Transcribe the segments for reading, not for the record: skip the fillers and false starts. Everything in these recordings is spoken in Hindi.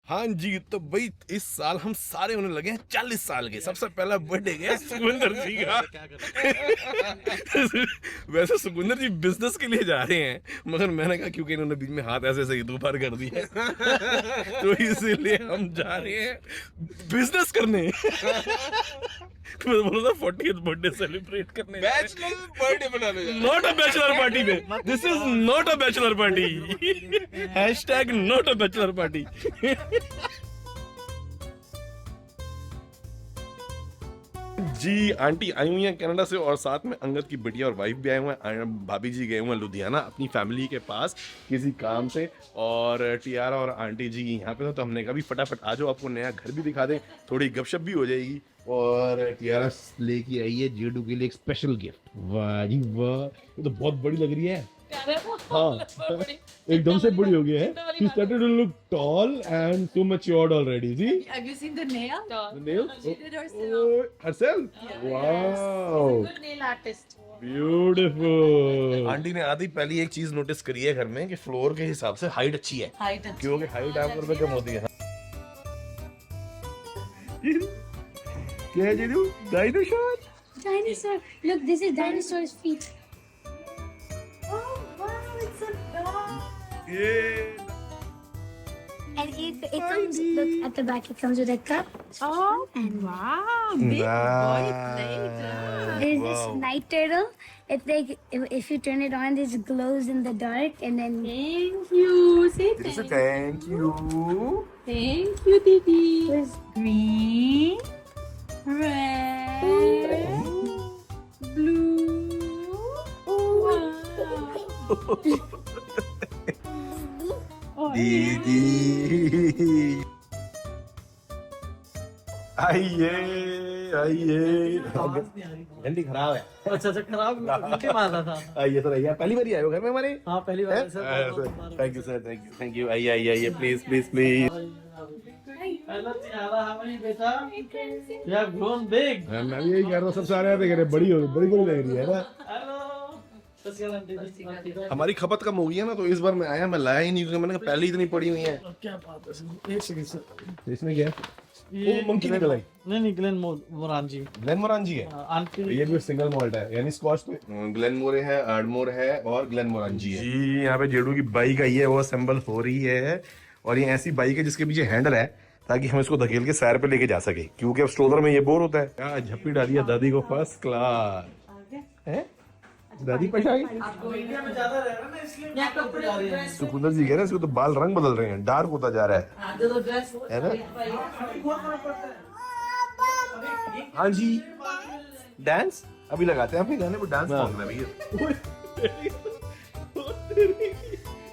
हाँ जी, तो भाई इस साल हम सारे होने लगे हैं 40 साल के। सबसे पहला बर्थडे गया सुखविंदर जी का। वैसे सुखविंदर जी बिजनेस के लिए जा रहे हैं, मगर मैंने कहा क्योंकि इन्होंने बीच में हाथ ऐसे ही दोपहर कर दिया तो इसीलिए हम जा रहे हैं बिजनेस करने। तो मैं बोल रहा था 40th बर्थडे सेलिब्रेट करने, बैचलर बर्थडे मनाने जा रहे हैं। नॉट अ बैचलर पार्टी में। This is not a bachelor party. Hashtag not a bachelor party. जी आंटी आई हुई हैं कनाडा से, और साथ में अंगद की बिटिया और वाइफ भी आए हुए हैं। भाभी जी गए हुए हैं लुधियाना अपनी फैमिली के पास किसी काम से, और टियारा और आंटी जी यहाँ पे तो हमने कहा भी फटाफट आ जाओ, आपको नया घर भी दिखा दें, थोड़ी गपशप भी हो जाएगी। और टियारा लेके आई है जेडू के लिए एक स्पेशल गिफ्ट। वाह जी वाह, ये तो बहुत बड़ी लग रही है। हाँ एकदम से बड़ी हो गई है। She started to look tall and so matured already. See? Have you seen the nail? The nails? She did herself. Herself? Wow. Good nail artist. Beautiful. Aunty ने आधी पहली एक चीज नोटिस करी है घर में कि फ्लोर के हिसाब से हाइट अच्छी है, Height अच्छी क्योंकि हाइट आपको पे कम होती है। क्या है जीजू? Dinosaur? Dinosaur. Look, this is dinosaur's feet. Oh wow, it's a dog. ये And it comes, look, at the back, it comes with a cup. Oh And wow, big boy playground. there's Wow. this night turtle. It's like, if you turn it on, this glows in the dark. And then Thank you. Say Just thank, thank you. thank you, Didi. there's Green, red, blue. Wow. Oh, दीदी आइए आइए। घंटी खराब है। अच्छा खराब नीचे मारा था। आइए सर, आइए। पहली बार ही आए हो घर में हमारे? हाँ पहली बार है thank you sir, thank you, thank you. आइए आइए आइए, please please please. Hello Tiara, how are you बेटा? You have grown big. मैं भी यही कह रहा हूँ, सब सारे आते कह रहे बड़ी हो गई, बड़ी बड़ी लग रही है ना। Hello Sasiya aunty. हमारी खपत कम हो गई है ना, तो इस बार मैं आया, मैं लाया ही नहीं क्योंकि मैंने कहा पहले ही इतनी पड़ी हुई है। क्या बात है सर, एक सेकंड सर। इसमें क्या है? वो मंकी निकल आई। नहीं ग्लेन मोरान जी। ग्लेनमोरान जी है। आंटी ये भी सिंगल मॉल्ट है, यानी स्कॉच पे ग्लेनमोरे है, आर्डमोर है और ग्लेनमोरान जी है। जी यहाँ पे जेडू की बाइक आई है, वो असेंबल हो रही है, और ये ऐसी बाइक है जिसके पीछे हैंडल है ताकि हम इसको धकेल के सैर पे लेके जा सके, क्योंकि अब स्ट्रोलर में ये बोर होता है। क्या झप्पी डाली है दादी को, फर्स्ट क्लास है। दादी पछाई इंडिया में ज्यादा रह रहा है ना, इसलिए क्या कपड़े जा रहे हैं। सुकुंदर जी कह रहे हैं इसको तो बाल रंग बदल रहे हैं, डार्क होता जा रहा है जो ड्रेस है ना। बहुत फर्क पड़ता है। हाँ जी, डांस अभी लगाते हैं, अपने गाने पर डांस मांगना भैया।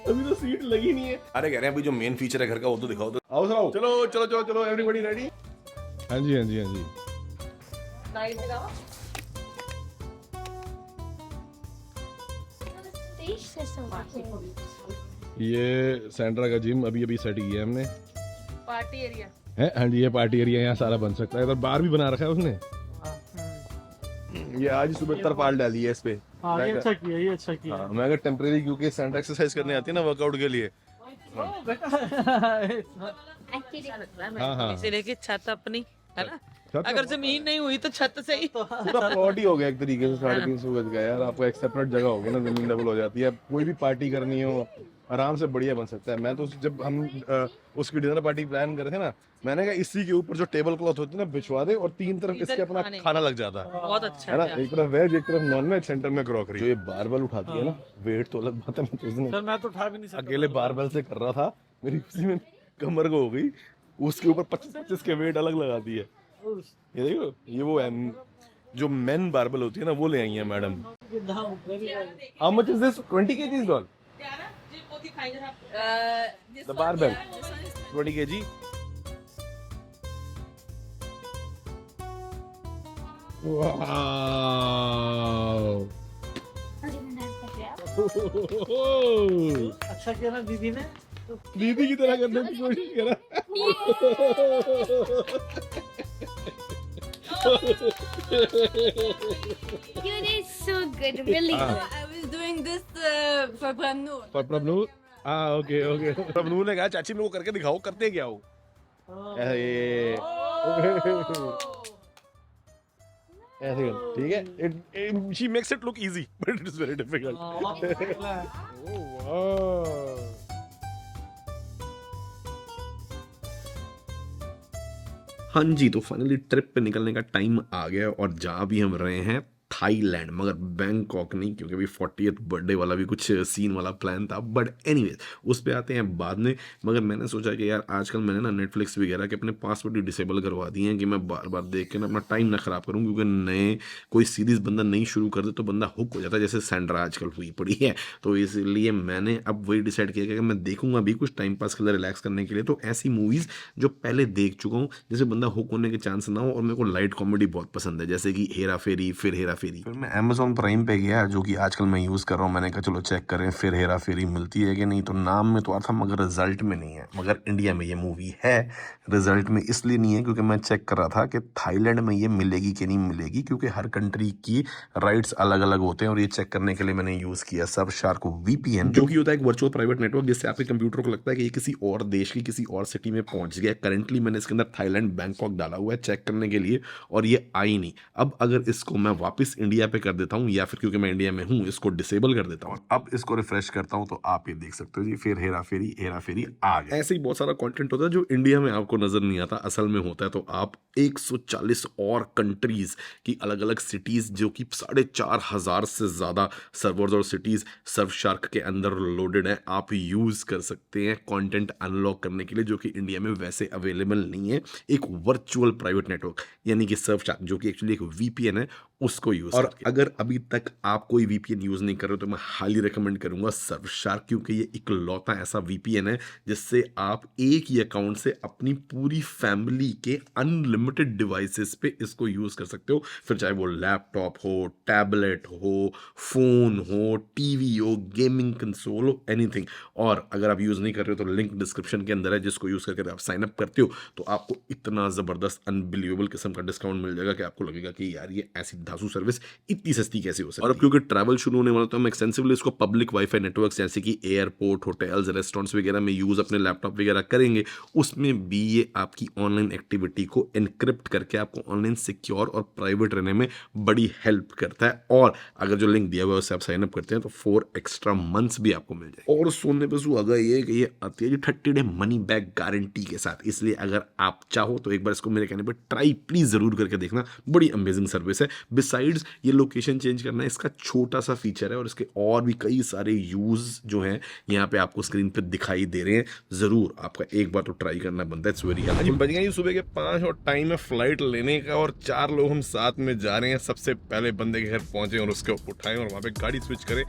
अभी तो सीट लगी नहीं है। अरे कह रहे हैं अभी जो मेन फीचर है घर का वो तो दिखाओ। तो आओ सर आओ, चलो चलो चलो चलो, एवरीबॉडी रेडी? हाँ जी हाँ जी हाँ जी। ये सेंट्रा का जिम अभी अभी सेट किया है हमने। Party area. है हाँ जी, ये पार्टी एरिया यहाँ सारा बन सकता है। इधर बार भी बना रखा है उसने। ये आज सुबह तरपाल डाली है इस पे। हाँ ये अच्छा किया, ये अच्छा किया। हाँ, मैं अगर टेम्परेरी, क्योंकि सेंट्रा एक्सरसाइज करने आती है ना वर्कआउट के लिए। हाँ हाँ, इसे लेके छत अपनी है ना, छत अगर जमीन नहीं हुई तो छत से ही। पूरा प्लॉट ही हो गया एक तरीके से, 350 गज का। यार आपको एक सेपरेट जगह होगी ना, जमीन डबल हो जाती है। कोई भी पार्टी करनी हो आराम से बढ़िया बन सकता है। मैं तो जब हम उसकी डिनर पार्टी प्लान करे थे ना, मैंने कहा इसी के ऊपर जो टेबल क्लॉथ होती है ना बिछवा दे, और 3 तरफ इसके अपना खाना लग जाता है, बहुत अच्छा है ना। है। एक तरफ वेज, एक तरफ नॉन वेज, सेंटर में क्रॉकरी। जो ये बारबल उठाती है ना, वेट तो अलग बात है। मैं तो उसने सर मैं तो उठा भी नहीं सकता। अकेले बारबल से कर रहा था, मेरी खुशी में कमर को हो गई। उसके ऊपर 25-25 के वेट अलग लगाती है। ये देखो, ये वो है जो मेन बारबल होती है ना, वो ले आई है madam. How much is this? 20 kg doll the barbell, 20 kg। Wow, अच्छा किया ना दीदी ने। दीदी की तरह करने की कोशिश करा। you did so good, really good. I was doing this for Pranur. पर प्रभनु, हाँ ओके ओके। प्रभनु ने कहा चाची मेरे को करके दिखाओ, करते क्या हो? ऐसे ऐसे ठीक है. She makes it look easy, but it is very difficult. Oh wow. हाँ जी, तो फाइनली ट्रिप पे निकलने का टाइम आ गया और जा भी हम रहे हैं थाईलैंड, मगर बैंकॉक नहीं, क्योंकि अभी 40th बर्थडे वाला भी कुछ सीन वाला प्लान था. बट एनीवेज उस पे आते हैं बाद में. मगर मैंने सोचा कि यार आजकल मैंने ना नेटफ्लिक्स वगैरह के अपने पासवर्ड ही डिसेबल करवा दिए हैं कि मैं बार बार देख के ना अपना टाइम ना ख़राब करूँ, क्योंकि नए कोई सीरीज़ बंदा नहीं शुरू कर दे तो बंदा हुक हो जाता है, जैसे सैंड्रा आजकल हुई पड़ी है. तो इसलिए मैंने अब वही डिसाइड किया कि मैं देखूंगा भी कुछ टाइम पास के लिए, रिलैक्स करने के लिए, तो ऐसी मूवीज़ जो पहले देख चुका हूँ, जैसे बंदा हुक होने के चांस ना हो. और मेरे को लाइट कॉमेडी बहुत पसंद है, जैसे कि हेरा फेरी, फिर हेरा फेरी. फिर मैं अमेजोन प्राइम पे गया, जो कि आजकल मैं यूज़ कर रहा हूँ. मैंने कहा चलो चेक करें फिर हेरा फेरी मिलती है कि नहीं. तो नाम में तो आता मगर रिजल्ट में नहीं है. मगर इंडिया में ये मूवी है, रिजल्ट में इसलिए नहीं है क्योंकि मैं चेक कर रहा था कि थाईलैंड में ये मिलेगी कि नहीं मिलेगी, क्योंकि हर कंट्री की राइट्स अलग अलग होते हैं. और ये चेक करने के लिए मैंने यूज़ किया सर्फशार्क VPN, जो कि होता है एक वर्चुअल प्राइवेट नेटवर्क, जिससे आपके कंप्यूटर को लगता है कि ये किसी और देश की किसी और सिटी में पहुंच गया. करंटली मैंने इसके अंदर थाईलैंड बैंकॉक डाला हुआ है चेक करने के लिए, और ये आई नहीं. अब अगर इसको मैं वापस इंडिया पे कर देता हूँ, या फिर क्योंकि मैं इंडिया में हूँ इसको डिसेबल कर देता हूँ, अब इसको रिफ्रेश करता हूँ, तो आप ये देख सकते हो जी, फिर हेरा फेरी आ गया. ऐसे ही बहुत सारा कंटेंट होता है जो इंडिया में आपको नजर नहीं आता, असल में होता है. तो आप 140 और कंट्रीज की अलग अलग सिटीज, जो कि 4,500 से ज्यादा सर्वर्स और सिटीज सर्फशार्क के अंदर लोडेड है, आप यूज कर सकते हैं कंटेंट अनलॉक करने के लिए, जो कि इंडिया में वैसे अवेलेबल नहीं है. एक वर्चुअल प्राइवेट नेटवर्क यानी कि सर्फशार्क, जो कि एक्चुअली एक VPN है, उसको यूज. और अगर अभी तक आप कोई VPN यूज नहीं कर रहे हो तो मैं हाईली रिकमेंड करूंगा सर्फशार्क, क्योंकि ये इकलौता ऐसा VPN है जिससे आप एक ही अकाउंट से अपनी पूरी फैमिली के अनलिमिटेड डिवाइसेस पे इसको यूज कर सकते हो. फिर चाहे वो लैपटॉप हो, टैबलेट हो, फोन हो, टीवी हो, गेमिंग कंसोल हो, एनीथिंग. और अगर आप यूज नहीं कर रहे हो तो लिंक डिस्क्रिप्शन के अंदर है, जिसको यूज करके आप साइन अप करते हो तो आपको इतना जबरदस्त अनबिलीवेबल किस्म का डिस्काउंट मिल जाएगा कि आपको लगेगा कि यार ये ऐसी धांसू सर्विस इतनी सस्ती कैसे हो सकती है. और अब क्योंकि ट्रैवल शुरू होने वाला, तो हम एक्सटेंसिवली इसको पब्लिक वाईफाई नेटवर्क जैसे कि एयरपोर्ट, होटल्स, रेस्टोरेंट्स वगैरह में यूज अपने लैपटॉप वगैरह करेंगे. उसमें भी ये आपकी ऑनलाइन एक्टिविटी को एनक्रिप्ट करके आपको ऑनलाइन सिक्योर और प्राइवेट रहने में बड़ी हेल्प करता है. और अगर जो लिंक दिया हुआ है उससे आप साइन अप करते हैं तो 4 एक्स्ट्रा मंथ्स भी आपको मिल जाए. और सुनने पे सुहागा ये कि ये आती है 30 डे मनी बैक गारंटी के साथ. इसलिए अगर आप चाहो तो एक बार इसको मेरे कहने पर ट्राई प्लीज जरूर करके देखना, बड़ी अमेजिंग सर्विस है. बिसाइड्स ये लोकेशन चेंज करना इसका छोटा सा फीचर है, और इसके और भी कई सारे यूज जो हैं यहाँ पे आपको स्क्रीन पे दिखाई दे रहे हैं. जरूर आपका एक बार तो ट्राई करना बनता है. It's very helpful. बज गए सुबह के 5 और टाइम है फ्लाइट लेने का, और 4 लोग हम साथ में जा रहे हैं. सबसे पहले बंदे के घर पहुंचे और उसको उठाएं और वहां पे गाड़ी स्विच करें.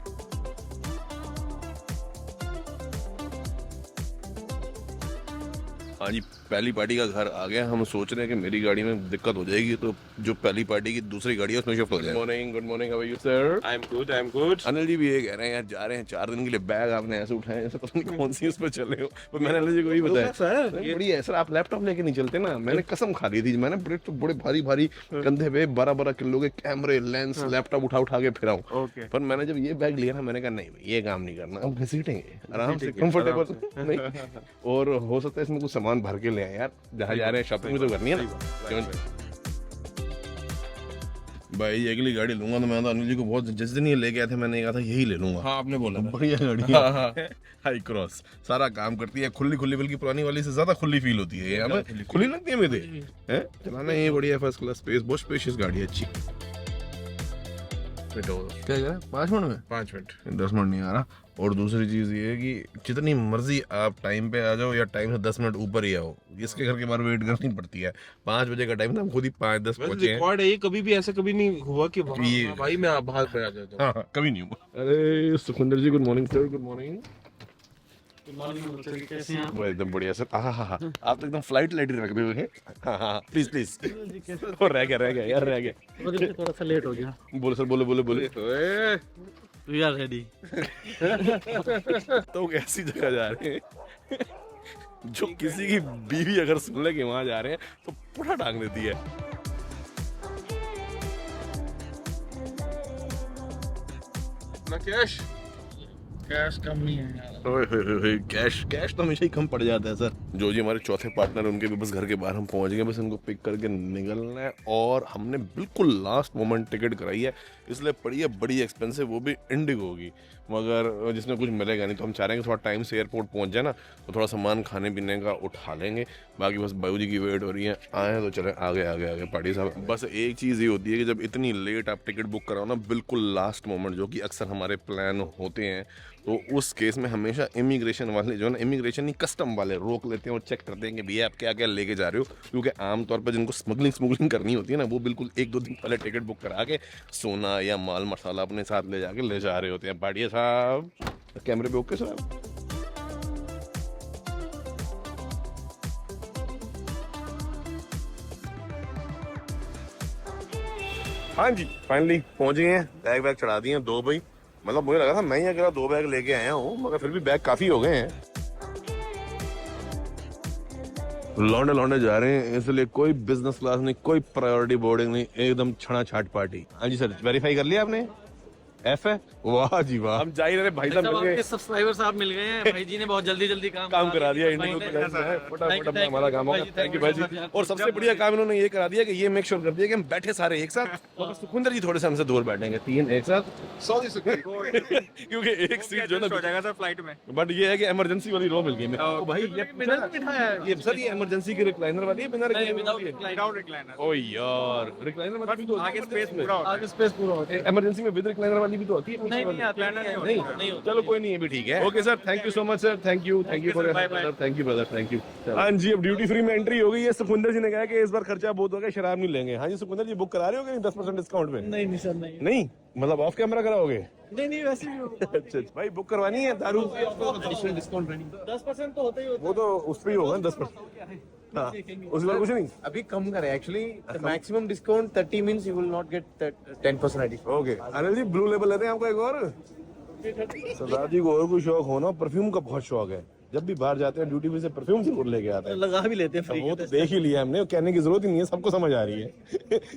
हाँ जी, पहली पार्टी का घर आ गया. हम सोच रहे हैं कि मेरी गाड़ी में दिक्कत हो जाएगी, तो जो पहली पार्टी की दूसरी गाड़ी है उसमें शिफ्ट हो जाए. Good morning, how are you sir? I'm good. Anil ji भी ये कह रहे हैं यार, जा रहे हैं 4 दिन के लिए, बैग आपने ऐसे उठाए जैसे पता नहीं कौन सी उस पर चले हो. पर मैंने अनिल जी को ही बताया सर, बड़ी है सर, आप लैपटॉप लेके नहीं चलते ना. मैंने कसम खा ली थी, मैंने बड़े भारी कंधे पे 12 किलो के कैमरे, लेंस, लैपटॉप उठा के फिरा हूँ. ओके. पर मैंने जब ये बैग लिया ना, मैंने कहा नहीं भाई ये काम नहीं करना, हम घसीटेंगे आराम से, कंफर्टेबल नहीं. और हो सकता है इसमें कुछ सामान भर के ले आए यार, जहाँ जा रहे हैं शॉपिंग भी तो करनी है ना. भाई अगली गाड़ी लूंगा तो मैं तो अनिल जी को बहुत, जिस दिन ये लेके आए थे मैंने कहा था यही ले लूंगा. हाँ आपने बोला था. बढ़िया गाड़ी है, हाई क्रॉस, सारा काम करती है, खुली बल्कि पुरानी वाली से ज्यादा खुली फील होती है. हमें खुली लगती है मेरे हैं चलाना. ये बढ़िया फर्स्ट क्लास स्पेस, बहुत स्पेशियस गाड़ी है, अच्छी. क्या कह रहा है 5 मिनट में? 5 मिनट 10 मिनट नहीं आ रहा. और दूसरी चीज़ ये है कि जितनी मर्जी आप टाइम पे आ जाओ या टाइम से 10 मिनट ऊपर ही आओ, इसके घर के बाहर वेट करनी पड़ती है. 5 बजे का टाइम था, हम खुद ही 5:10 पहुंचे हैं. रिकॉर्ड है ये, कभी भी ऐसा कभी नहीं हुआ कि ये- भाई मैं बाहर पे आ जाता हूँ. हाँ, कभी नहीं हुआ. अरे Sukhwinder ji, good morning sir. Good morning. कैसे हैं आप? वो एकदम बढ़िया सर. हाँ, आप तो एकदम फ्लाइट लाइट रख दे हुए हैं. हाँ प्लीज. और रह गया यार, रह गया. थोड़ा सा लेट हो गया. बोलो सर, बोलो. We are ready. तो ऐसी जगह जा रहे हैं जो किसी की बीवी अगर सुन ले कि वहां जा रहे हैं तो पुठा टांग देती है. ना कैश कैश कम नहीं है यार। ओए कैश तो हमेशा ही कम पड़ जाता है सर। जो जी हमारे चौथे पार्टनर उनके भी बस घर के बाहर हम पहुंच गए, बस इनको पिक करके निकलना है। और हमने बिल्कुल लास्ट मोमेंट टिकट कराई है, इसलिए पड़ी है बड़ी एक्सपेंसिव, वो भी इंडिगो की, मगर जिसमें कुछ मिलेगा नहीं। तो हम चाह रहे हैं कि थोड़ा टाइम से एयरपोर्ट पहुंच जाए ना, तो थोड़ा सामान खाने पीने का उठा लेंगे। बाकी बस बाबू जी की वेट हो रही है, आए तो चले आगे आगे आगे पार्टी साहब। बस एक चीज़ ये होती है कि जब इतनी लेट आप टिकट बुक कराओ ना, बिल्कुल लास्ट मोमेंट, जो कि अक्सर हमारे प्लान होते हैं, तो उस केस में हमेशा इमिग्रेशन वाले जो है ना, इमिग्रेशन नहीं कस्टम वाले रोक लेते हैं और चेक करते हैं कि भैया आप क्या क्या लेके जा रहे हो। क्योंकि आमतौर पर जिनको स्मगलिंग करनी होती है ना, वो बिल्कुल 1-2 दिन पहले टिकट बुक करा के सोना या माल मसाला अपने साथ ले जाके ले जा रहे होते हैं। पाटिया साहब कैमरे पे ओके साहब? हाँ जी फाइनली पहुंच गए हैं, बैग वैग चढ़ा दिए हैं 2 भाई। मतलब मुझे लगा था मैं ही अकेला 2 बैग लेके आया हूँ, मगर फिर भी बैग काफी हो गए हैं। लौंडे जा रहे हैं, इसलिए कोई बिजनेस क्लास नहीं, कोई प्रायोरिटी बोर्डिंग नहीं, एकदम छड़ा छाट पार्टी। हाँ जी सर, वेरीफाई कर लिया आपने? F है? वाह जी वाह, हम जा ही रहे भाई साहब मिल गए। आपके सब्सक्राइबर साहब मिल गए हैं, भाई जी ने बहुत जल्दी काम करा दिया। इंडिगो प्लेन्स है, फटाफट अपना हमारा काम हो गया। थैंक यू भाई जी। और सबसे बढ़िया काम इन्होंने ये करा दिया कि ये मेक श्योर कर दिया कि हम बैठे सारे एक साथ, और सुखविंदर जी थोड़े से हमसे दूर बैठेंगे, 3 एक साथ। क्योंकि एक सीट जो है ना हो जाएगा सर फ्लाइट में। बट ये है कि इमरजेंसी वाली रो मिल गई मेरे को भाई। ये सर ये इमरजेंसी की रिक्लाइनर वाली है, बिना रिक्लाइनर? ओ यार रिक्लाइनर वाली भी तो आगे स्पेस पूरा होता है। आगे स्पेस पूरा होता है। इमरजेंसी में विद रिक्लाइनर वाली भी तो होती है। नहीं चलो कोई नहीं, ये भी ठीक है। Okay sir, thank you so much sir, thank you for your, thank you brother, thank you. हाँ जी, अब ड्यूटी फ्री में एंट्री हो गई है। सुखविंदर जी ने कहा कि इस बार खर्चा बहुत हो गया, शराब नहीं लेंगे। हाँ जी सुखविंदर जी, बुक करा रहे हो कि 10% डिस्काउंट में? नहीं सर नहीं नहीं मतलब ऑफ कैमरा कराओगे? नहीं वैसे भी अच्छा भाई, बुक करवानी है दारू? डिस्काउंट 10% तो होता ही होता वो तो उस पर ही होगा 10%। हाँ, उस बार कुछ नहीं। अभी कम करें actually, maximum discount 30 means you will not get 10% additional. Okay Anil ji, blue label लेते हैं आपको एक और। सरदार जी को और कोई शौक हो ना, परफ्यूम का बहुत शौक है। जब भी बाहर जाते हैं ड्यूटी पे से परफ्यूम जरूर लेके आते हैं। लगा भी लेते हैं फ्री। वो तो देख ही लिया हमने, कहने की जरूरत ही नहीं है, सबको समझ आ रही है।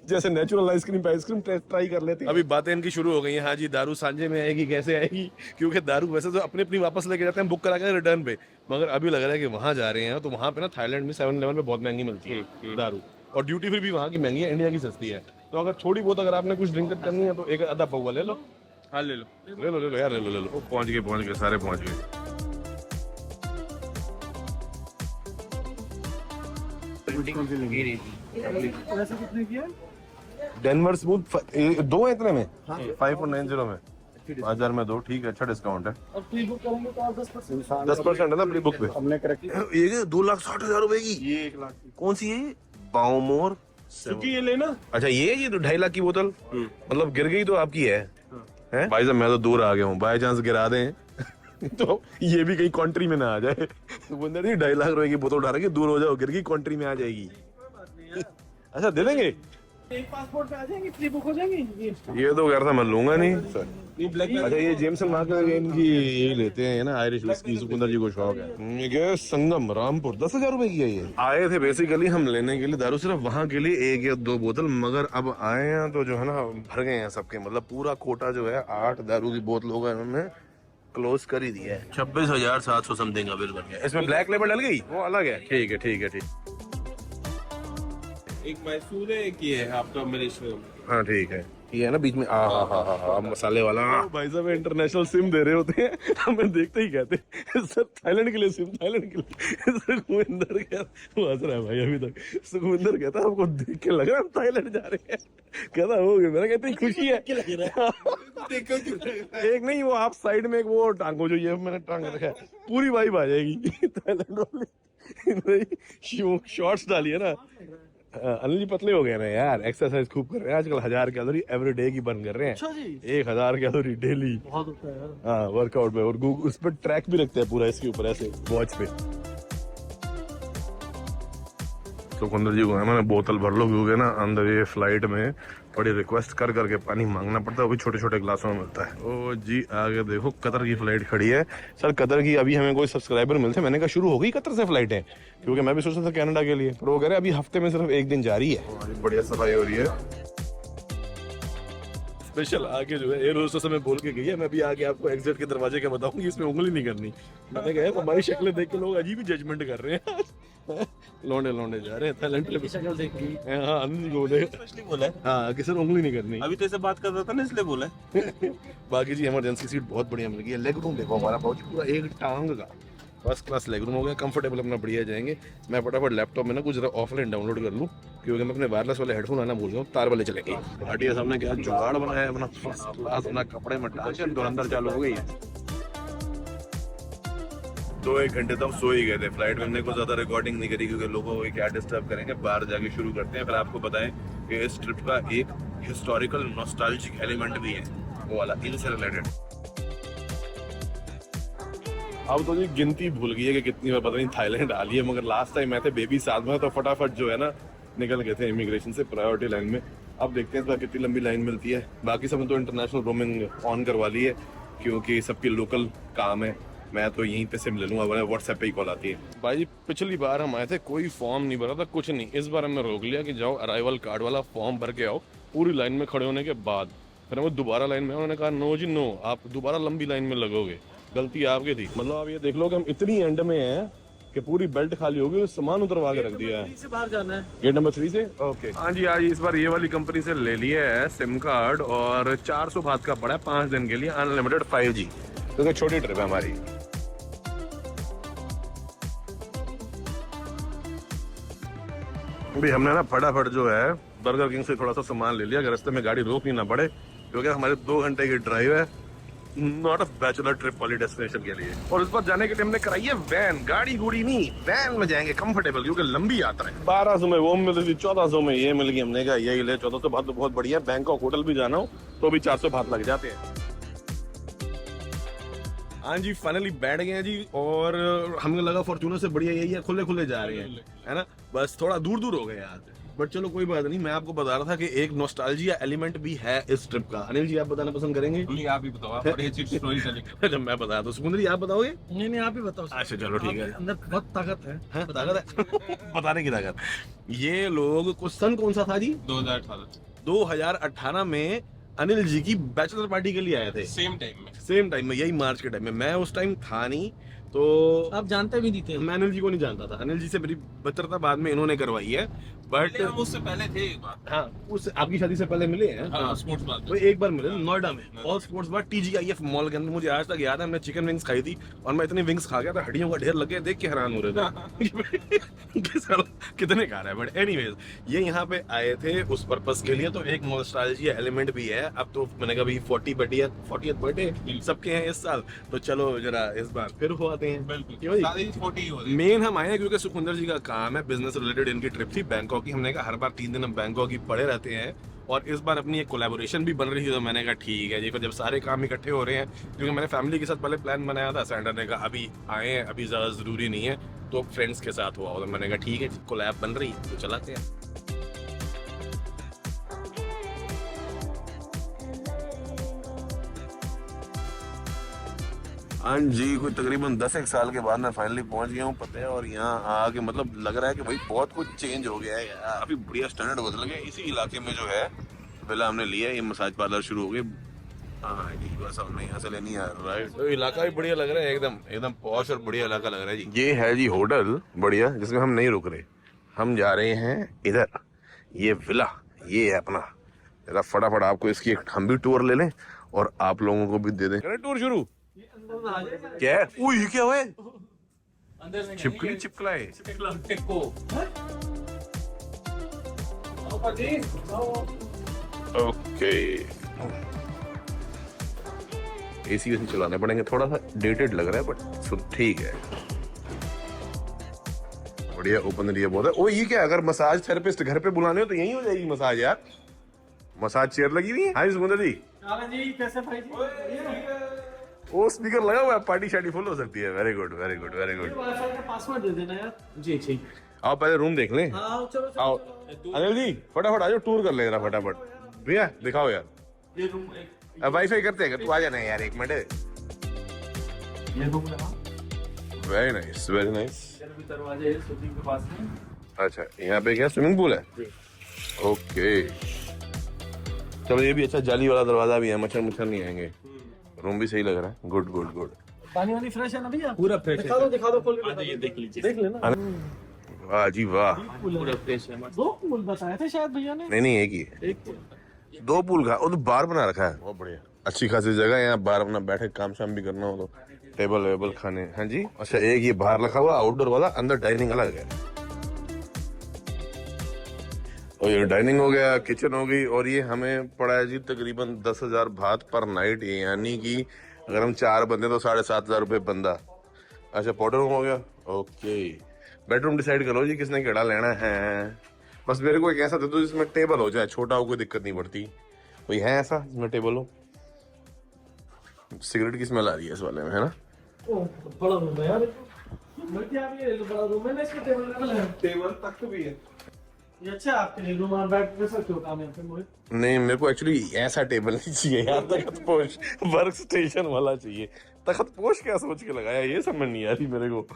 जैसे नेचुरल आइसक्रीम ट्राई कर लेते हैं। अभी बातें इनकी शुरू हो गई हैं। हाँ जी, दारू सांझे में आएगी, कैसे आएगी? क्योंकि दारू वैसे तो अपनी अपनी वापस लेके जाते हैं बुक करा के रिटर्न पे, मगर अभी लग रहा है कि वहाँ जा रहे हैं तो वहाँ पे ना थाईलैंड में 7-Eleven पे बहुत महंगी मिलती है दारू, और ड्यूटी फ्री भी वहाँ की महंगी है, इंडिया की सस्ती है। तो अगर थोड़ी बहुत अगर आपने कुछ ड्रिंक करनी है तो एक आधा पौवा ले लो। हाँ ले लो यार, ले लो। पहुँच गए सारे पहुँच गए। वैसे कितने की है? डेनवर स्मूथ 2 है इतने में, 5.90 में 5000 में 2, ठीक है, अच्छा डिस्काउंट है। और प्री बुक करेंगे तो आप 10% 10% है ना प्री बुक पे। हमने करेक्ट ये 2,60,000 रुपए की, ये 1 लाख कौन सी है? बाउमोर। ये लेना। अच्छा ये तो 2.5 लाख की बोतल, मतलब गिर गई तो आपकी है? हैं? भाई साहब मैं तो दूर आ गया हूँ, बाय चांस गिरा दें तो ये भी कहीं कंट्री में ना आ जाए। बंदर जी 2.5 लाख रुपए की बोतल उठा रहे, दूर हो जाओ, गिर गई कंट्री में आ जाएगी। अच्छा दे देंगे? एक पासपोर्ट पे आ जाएंगे, प्री बुक हो जाएंगे। ये तो यार था, मैं लूंगा नहीं। अच्छा ये जेम्सन मार्क इनकी ये लेते हैं ना, आयरिश विस्की, सुखविंदर जी को शौक है। ये संगम रामपुर 10,000 रुपए की है। ये आए थे बेसिकली हम लेने के लिए दारू, सिर्फ वहाँ के लिए 1 या 2 बोतल, मगर अब आए हैं तो जो है ना भर गए हैं सबके, मतलब पूरा कोटा जो है 8 दारू की बोतलों का इन्होंने क्लोज कर ही दिया है। 26,700 समथिंग का बिल बन गया। इसमें ब्लैक लेबल डल गई, वो अलग है। ठीक है। एक मैसूर है, एक ये है आपका मलेशिया। हाँ ठीक है, ये है ना बीच में मसाले वाला। भाई साहब इंटरनेशनल सिम दे रहे होते हैं, हमें देखते ही कहते सर थाईलैंड के लिए सिम, थाईलैंड के लिए। सुखविंदर कहता, हंस रहा है भाई अभी तक। सुखविंदर कहता आपको देख के लग रहा है हम थाईलैंड जा रहे हैं। कहता हो गया, मैंने कहते खुशी है। एक नहीं, वो आप साइड में एक वो टांगो जो ये मैंने टांग रखा है, पूरी वाइब आ जाएगी थाईलैंड वाली। शॉर्ट्स डाली है ना। अनिल जी पतले हो गए ना यार, एक्सरसाइज खूब कर रहे हैं आजकल। 1000 कैलोरी एवरी डे की बर्न कर रहे हैं। अच्छा जी, 1000 कैलोरी डेली। बहुत होता है यार। हाँ वर्कआउट में, और गूगल उस पर ट्रैक भी रखते हैं पूरा, इसके ऊपर ऐसे वॉच पे। सुखविंदर जी को है मैंने बोतल भर लो, क्योंकि ना अंदर ये फ्लाइट में बड़ी रिक्वेस्ट कर करके पानी मांगना पड़ता है, वो भी छोटे छोटे ग्लासों में मिलता है। ओ जी आगे देखो कतर की फ्लाइट खड़ी है। सर कतर की अभी हमें कोई सब्सक्राइबर मिलते, मैंने कहा शुरू हो गई कतर से फ्लाइटें, क्योंकि मैं भी सोच रहा था कनाडा के लिए, पर वो कह रहे अभी हफ्ते में सिर्फ 1 दिन जा रही है। बढ़िया सफाई हो रही है। स्पेशल आके जो है एयर होस्टेस हमें बोल के गई है, मैं भी आके आपको एग्जिट के दरवाजे का बताऊंगी, इसमें उंगली नहीं करनी। मैंने कहा हमारी शक्लें देख के लोग अजीब ही जजमेंट कर रहे हैं। लौंडे जा रहे हैं थाईलैंड पे। शक्ल देख के हाँ अंदर को बोले इसलिए बोला है, हाँ किसी ने उंगली नहीं करनी। अभी तो ऐसे बात कर रहा था ना, इसलिए बोला है। बाकी जी इमरजेंसी सीट बहुत बढ़िया मिल गई है। लेग रूम देखो हमारा बहुत पूरा एक टांग का फर्स्ट क्लास लेग रूम हो गया, कंफर्टेबल अपना बढ़िया जाएंगे। मैं फटाफट लैपटॉप में ना कुछ ऑफलाइन डाउनलोड कर लूँ, क्योंकि मैं अपने वायरलेस वाले हेडफोन आना भूल गया हूँ, तार वाले चलेंगे। भाटिया साहब ने क्या जुगाड़ बनाया है अपना फर्स्ट क्लास, अपना कपड़े में डाल के अंदर चालू हो गई है। 2-1 घंटे तक सो ही गए थे फ्लाइट में, हमने कुछ ज्यादा रिकॉर्डिंग नहीं करी क्योंकि लोगों को क्या डिस्टर्ब करेंगे, बाहर जाके शुरू करते हैं। फिर आपको बताएं कि इस ट्रिप का एक हिस्टोरिकल नॉस्टैल्जिक एलिमेंट भी है, वो वाला इनसे रिलेटेड। अब तो जी गिनती भूल गई है कि कितनी बार पता नहीं थाईलैंड आ ली है, मगर लास्ट टाइम मैं थे बेबी साथ में तो फटाफट जो है ना निकल गए थे इमिग्रेशन से प्रायोरिटी लाइन में। अब देखते हैं इस बार कितनी लंबी लाइन मिलती है। बाकी सब तो इंटरनेशनल रोमिंग ऑन करवा ली है क्योंकि सबकी लोकल काम है। मैं तो यहीं पे सिम ले लूंगा, वरना व्हाट्सएप पे ही कॉल आती है। भाई पिछली बार हम आए थे कोई फॉर्म नहीं भरा था, कुछ नहीं। इस बार हमने रोक लिया कि जाओ अराइवल कार्ड वाला फॉर्म भर के आओ पूरी लाइन में खड़े होने के बाद। फिर हमें दोबारा लाइन में, उन्होंने कहा नो जी नो, आप दोबारा लंबी लाइन में लगोगे। गलती आपकी थी। मतलब आप ये देख लो कि हम इतनी एंड में हैं कि पूरी बेल्ट खाली हो गई, सामान उतरवा के रख दिया है। से बाहर जाना है। गेट नंबर 3 से ओके। हाँ जी, आज इस बार ये वाली कंपनी से ले लिया है सिम कार्ड और 400 बात का पड़ा है 5 दिन के लिए, अनलिमिटेड 5G, क्योंकि छोटी ट्रिप है हमारी। भी हमने ना फटाफट जो है बर्गर किंग से थोड़ा सा सामान ले लिया, अगर रास्ते में गाड़ी रोकनी ना पड़े, क्योंकि हमारे 2 घंटे की ड्राइव है, नॉट अ बैचलर ट्रिप वाली डेस्टिनेशन के लिए। और इस बार जाने के लिए हमने कराई है वैन, गाड़ी गुड़ी नहीं, वैन में जाएंगे कंफर्टेबल, क्योंकि लंबी यात्रा है। 1200 में वो मिल रही, 1400 में ये मिल गई। हमने कहा यही ले, 1400 बात तो बहुत बढ़िया। बैंकॉक होटल भी जाना हो तो भी 400 बात लग जाते हैं। हाँ जी, फाइनली बैठ गए हैं जी, और हमें लगा फॉर्च्यूनर से बढ़िया यही है, खुले खुले जा रहे हैं, है ना। बस थोड़ा दूर दूर हो गए यार, बट चलो कोई बात नहीं। मैं आपको बता रहा था कि एक नॉस्टैल्जिया एलिमेंट भी है इस ट्रिप का। अनिल जी आप बताना पसंद करेंगे? आप ही बताओ, आप बड़ी अच्छी स्टोरी टेलिंग। जब मैं बता दूं, सुकुंदर जी आप बताओगे? नहीं आप ही बताओ। अच्छा चलो ठीक है। अंदर बहुत ताकत है। ताकत है बताने की ताकत। ये लोग कुछ सन कौन सा था जी? 2018 में अनिल जी की बैचलर पार्टी के लिए आए थे। सेम टाइम में यही मार्च के टाइम में। मैं उस टाइम था नहीं, तो आप जानते भी नहीं थे। मैं अनिल जी को नहीं जानता था। अनिल जी से मेरी मित्रता बाद में इन्होंने करवाई है, बट हम उससे पहले थे एक बार। हाँ, उस आपकी शादी से पहले मिले हैं। हाँ, स्पोर्ट्स बार वो एक बार मिले नोएडा में, और स्पोर्ट्स बार TGIF मॉल के अंदर। मुझे आज तक याद है, हमने चिकन विंग्स खाई थी और मैं इतनी विंग्स खा गया था, हड्डियों का ढेर लग गया, देख के हैरान हो रहे थे कि साला कितने खा रहा है। बट एनीवेज, ये यहाँ पे आए थे उस पर्पस के लिए, तो एक नॉस्टैल्जिया एलिमेंट भी है। अब तो मैंने कहा 40th बर्थडे सबके हैं इस साल, तो चलो जरा इस बार फिर हो आते हैं। मेन हम आए हैं क्योंकि सुखविंदर जी का काम है, बिजनेस रिलेटेड इनकी ट्रिप थी बैंकॉक की। हमने कहा हर बार 3 दिन हम बैंकॉक ही पड़े रहते हैं, और इस बार अपनी एक कोलैबोरेशन भी बन रही थी, तो मैंने कहा ठीक है जी। फिर जब सारे काम इकट्ठे हो रहे हैं, क्योंकि मैंने फैमिली के साथ पहले प्लान बनाया था, सैंडर ने कहा अभी आए हैं, अभी ज़्यादा ज़रूरी नहीं है, तो फ्रेंड्स के साथ हुआ। तो मैंने कहा ठीक है, कोलैब बन रही तो चलाते हैं। हाँ जी, कोई तकरीबन 10 साल के बाद मैं फाइनली पहुंच गया हूँ पता है, और यहाँ आके मतलब लग रहा है कि भाई बहुत कुछ चेंज हो गया है यार, अभी बढ़िया स्टैंडर्ड बदल गया। इसी इलाके में जो है पहले हमने लिया है, ये मसाज पार्लर शुरू हो गए। हाँ जी, बस हमने यहाँ से लेनी है, राइट। तो इलाका भी बढ़िया लग रहा है, एकदम पॉश और बढ़िया इलाका लग रहा है जी। ये है जी होटल बढ़िया, जिसमें हम नहीं रुक रहे, हम जा रहे हैं इधर, ये विला ये है अपना। जरा फटाफट आपको इसकी हम भी टूर ले लें और आप लोगों को भी दे दें। टूर शुरू क्या है? ये क्या हुआ? छिपकली चिपकलाए। ओके, एसी वैसे चलाने पड़ेंगे, थोड़ा सा डेटेड लग रहा है बट ठीक है, बढ़िया ओपन एरिया बहुत है। ओ ये क्या, अगर मसाज थेरेपिस्ट घर पे बुलाने हो तो यही हो जाएगी मसाज यार। मसाज चेयर लगी हुई है। हाय सुंदर जी, कैसे भाई जी? वो स्पीकर लगा हुआ है, पार्टी शार्टी फुल हो सकती है। Very good very good very good. Wifi का पासवर्ड दे देना यार। जी ठीक। आओ पहले रूम देख लें। आओ चलो आओ अनिल जी, फटाफट आ जाओ, टूर कर ले जरा फटाफट। भैया दिखाओ यार, ये रूम एक वाईफाई करते हैं, तू आ जाना यार 1 मिनट। ये रूम है। Very nice very nice. इधर भी दरवाजे है स्विमिंग के पास में। अच्छा, यहाँ पे क्या स्विमिंग पूल है? ओके, चलो ये भी अच्छा, जाली वाला दरवाजा भी है, मच्छर मुच्छर नहीं आएंगे। रूम भी सही लग रहा है, गुड गुड गुड। पानी वानी फ्रेश है ना भैया? पूरा फ्रेश दिखा दो खोल के ये देख लीजिए। देख लेना। वाह जी वाह। पूरा फ्रेश है। 2 पूल बताए थे शायद भैया ने। नहीं एक ही है। 2 पूल का, वो तो बार बना रखा है, बहुत बढ़िया। अच्छी खासी जगह है यहाँ, बार अपना बैठे काम शाम भी करना हो तो, टेबल वेबल खाने। हाँ जी, अच्छा एक ये बाहर रखा हुआ आउटडोर वाला, अंदर डाइनिंग अलग है। और ये डाइनिंग हो गया, किचन हो गई, और ये हमें पड़ा है जी तकरीबन 10,000 बात पर नाइट, यानी कि अगर हम 4 बंदे तो 7,500 रुपये बंदा। अच्छा पाउडर रूम हो गया, ओके। बेडरूम डिसाइड करो जी किसने केड़ा लेना है। बस मेरे को एक ऐसा दे दो जिसमें टेबल हो जाए, छोटा हो कोई दिक्कत नहीं पड़ती। कोई है ऐसा जिसमें टेबल हो? सिगरेट की स्मेल आ रही है इस वाले में, है ना? ओ बड़ा रूम है यार। मैं क्या भी ये बड़ा रूम है ना, इसका टेबल लेवल है। टेबल तक भी है। ये अच्छा है आपके लिए, रूम आप बैठ कर सकते हो काम यहाँ पे मोहित। नहीं मेरे को एक्चुअली ऐसा टेबल नहीं चाहिए यार, तख्त पोश वर्क स्टेशन वाला चाहिए। तख्त पोश क्या सोच के लगाया, ये समझ नहीं आ रही मेरे को।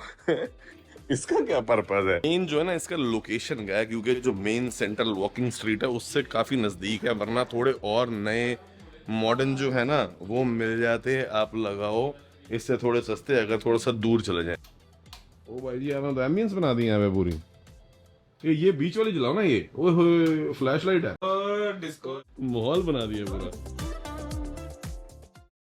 इसका क्या पर्पज है? मेन जो है ना इसका लोकेशन का है, क्योंकि जो मेन सेंट्रल वॉकिंग स्ट्रीट है उससे काफी नजदीक है, वरना थोड़े और नए मॉडर्न जो है ना वो मिल जाते, आप लगाओ इससे थोड़े सस्ते, अगर थोड़ा सा दूर चले जाए। ओ भाई जी आपने तो एम्बियंस बना दी है पूरी। ये बीच वाली जलाओ ना, ये ओए होए फ्लैश लाइट है, डिस्को माहौल बना दिया पूरा।